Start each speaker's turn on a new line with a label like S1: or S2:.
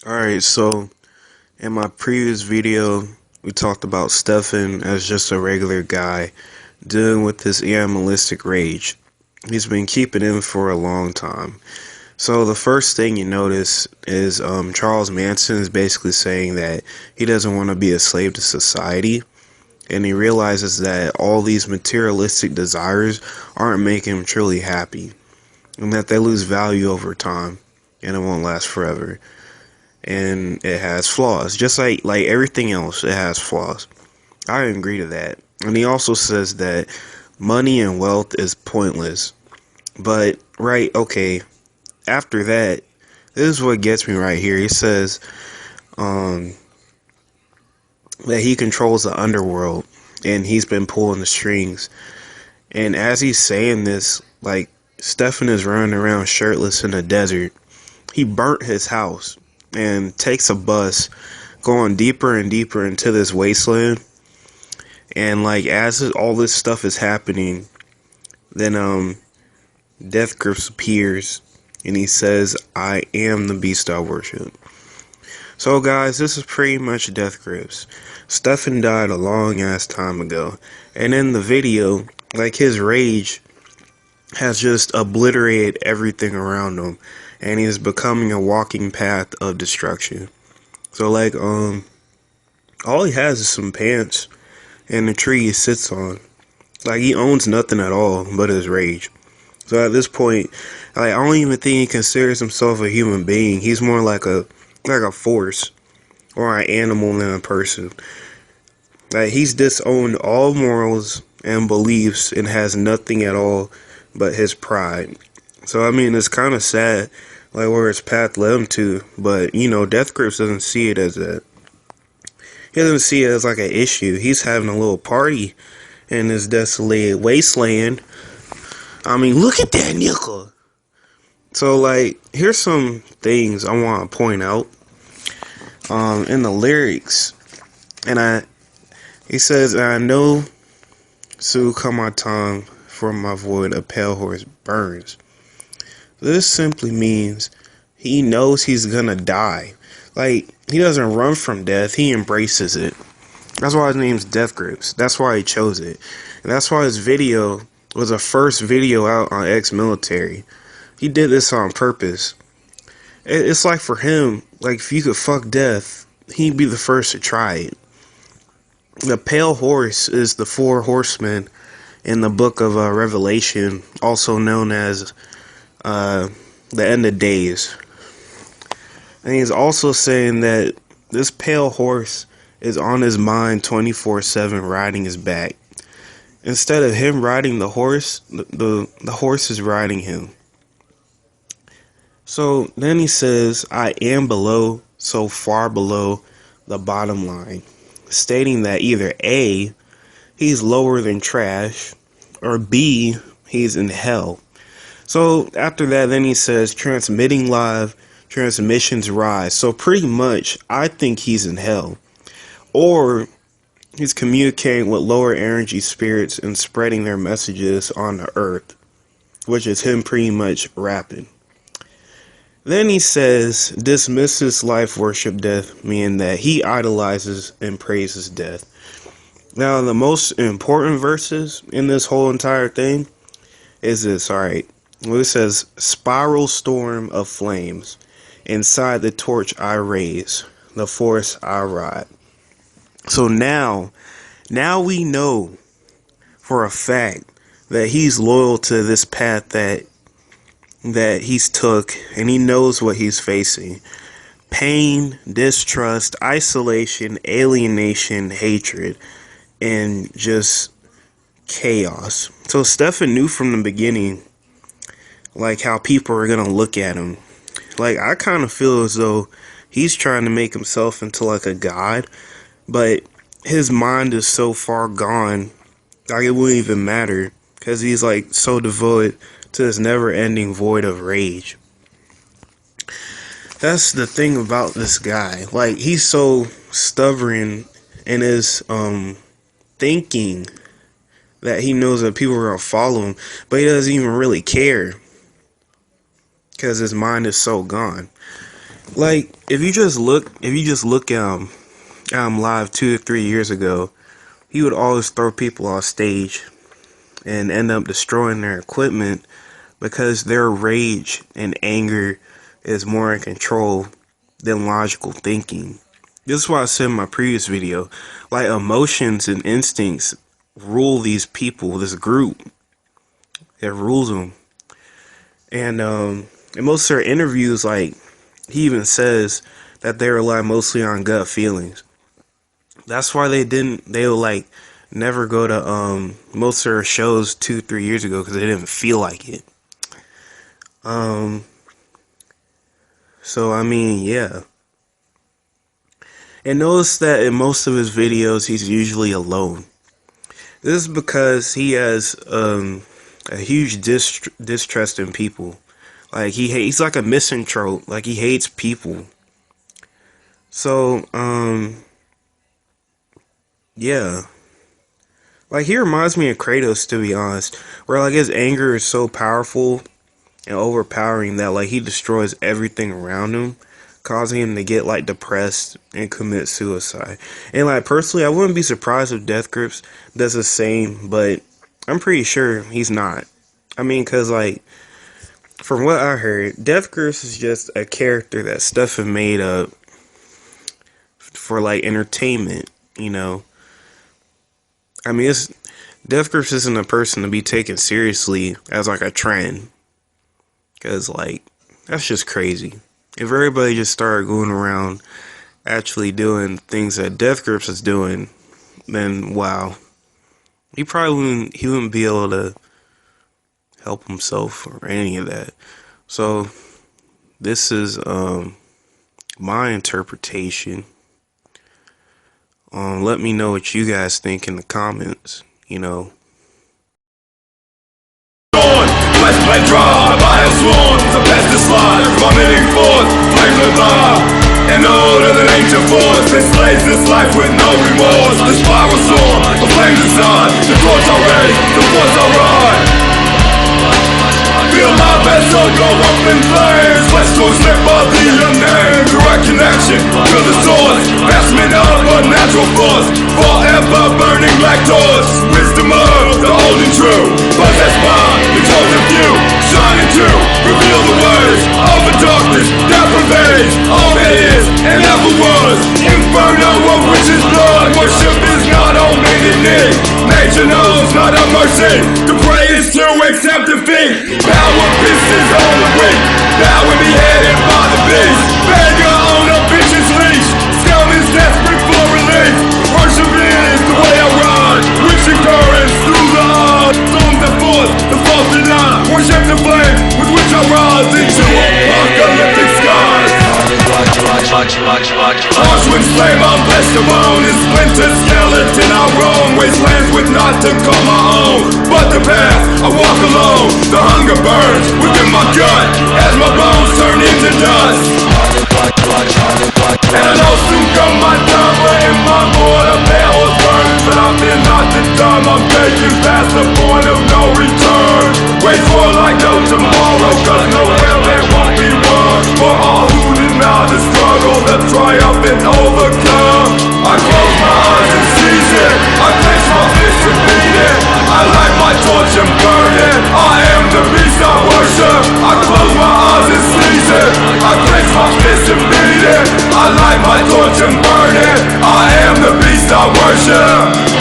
S1: Alright, so in my previous video, we talked about Stefan as just a regular guy dealing with this animalistic rage. He's been keeping in for a long time. So the first thing you notice is Charles Manson is basically saying that he doesn't want to be a slave to society, and he realizes that all these materialistic desires aren't making him truly happy, and that they lose value over time, and it won't last forever. And it has flaws, just like everything else. It has flaws. I agree to that. And he also says that money and wealth is pointless. But right, okay, after that, this is what gets me right here. He says um that he controls the underworld and he's been pulling the strings. And as he's saying this, like, Stefan is running around shirtless in the desert. He burnt his house and takes a bus going deeper and deeper into this wasteland. And like as all this stuff is happening, then Death Grips appears and he says, "I am the beast I worship." So guys, this is pretty much Death Grips. Stefan died a long ass time ago, and in the video, like, his rage has just obliterated everything around him, and he's becoming a walking path of destruction. So like all he has is some pants and the tree he sits on. Like, he owns nothing at all but his rage. So at this point, like, I don't even think he considers himself a human being. He's more like a force or an animal than a person. Like, he's disowned all morals and beliefs and has nothing at all but his pride. So I mean, it's kind of sad, like, where his path led him to. But Death Grips doesn't see it as that. He doesn't see it as like an issue. He's having a little party in this desolate wasteland. I mean, look at that nickel. So like, here's some things I want to point out. In the lyrics, and he says, "I know, so come my tongue from my void, a pale horse burns." This simply means he knows he's gonna die. Like, he doesn't run from death, he embraces it. That's why his name's Death Grips. That's why he chose it. And that's why his video was the first video out on ex-military. He did this on purpose. It's like, for him, like, if you could fuck death, he'd be the first to try it. The pale horse is the four horsemen in the book of Revelation, also known as the end of days. And he's also saying that this pale horse is on his mind 24/7, riding his back. Instead of him riding the horse, the horse is riding him. So then he says, "I am below, so far below the bottom line," stating that either A, he's lower than trash, or B, he's in hell. So after that, then he says, "Transmitting live, transmissions rise." So pretty much, I think he's in hell. Or he's communicating with lower energy spirits and spreading their messages on the earth, which is him pretty much rapping. Then he says, "Dismisses life, worship death," meaning that he idolizes and praises death. Now, the most important verses in this whole entire thing is this, alright. Well, it says, "Spiral storm of flames. Inside the torch I raise, the force I ride." So now we know for a fact that he's loyal to this path that he's took, and he knows what he's facing. Pain, distrust, isolation, alienation, hatred, and just chaos. So Stefan knew from the beginning, like, how people are gonna look at him. Like, I kind of feel as though he's trying to make himself into like a god, but his mind is so far gone, like, it wouldn't even matter, because he's like so devoted to this never-ending void of rage. That's the thing about this guy. Like, he's so stubborn in his thinking that he knows that people are gonna follow him, but he doesn't even really care because his mind is so gone. Like if you just look at him live 2 to 3 years ago, he would always throw people off stage and end up destroying their equipment because their rage and anger is more in control than logical thinking. This is why I said in my previous video, like emotions and instincts rule these people, this group. It rules them. And in most of their interviews, like he even says that they rely mostly on gut feelings. That's why they would like never go to most of their shows 2-3 years ago because they didn't feel like it. So I mean, yeah. And notice that in most of his videos, he's usually alone. This is because he has a huge distrust in people. Like he's like a misanthrope. Like he hates people. So yeah. Like he reminds me of Kratos, to be honest, where like his anger is so powerful and overpowering that like he destroys everything around him, causing him to get like depressed and commit suicide. And like personally, I wouldn't be surprised if Death Grips does the same, but I'm pretty sure he's not. I mean, cause like from what I heard, Death Grips is just a character that Stefan made up for like entertainment, you know. I mean, Death Grips isn't a person to be taken seriously as like a trend, cause like that's just crazy. If everybody just started going around actually doing things that Death Grips is doing, then wow, he wouldn't be able to help himself or any of that. So this is my interpretation. Let me know what you guys think in the comments, you know.
S2: West blade draw, vile sworn, the bestest life, vomiting forth, flame the bar, and older than ancient force, enslaves this life with no remorse, the spiral sword, the flames inside, the torch already, the force alright. Feel my vessel go up in flames, let's go slip by the unnamed, direct connection to the source, vestment of a natural force, forever burning black doors, wisdom of the old and true, possessed by the chosen few, shining to reveal the ways of the darkness that pervades all that is and ever was. Inferno of witches' blood, worship is not on bended knee. Nature knows not a mercy. To pray is to accept defeat. Power pieces on the weak, thou and beheaded by the beast. Beggar on a bitch's leash, scum is desperate for relief. Persevere is the way I ride, wishing currents through the odds. Storms that forth, the false deny, worship the flame with which I rise into apocalyptic skies. Harsh winds flame, I'm flesh to bone, and splinter skeleton I roam. Wastelands with not to call my own, but the path I walk alone. The hunger burns within my gut as my bones turn into dust. And I know soon come my time, but in my mortar hell is burning. But I'm in not the time, I'm taking past the point of no return. Wait for like no tomorrow, cause nowhere there won't be one. For all who deny the struggle, the triumph and overcome. I close my eyes and seize it, I clench my fist and beat it. I light my torch and burn it, I am the beast I worship. I close my eyes and seize it, I clench my fist and beat it. I light my torch and burn it, I am the beast I worship.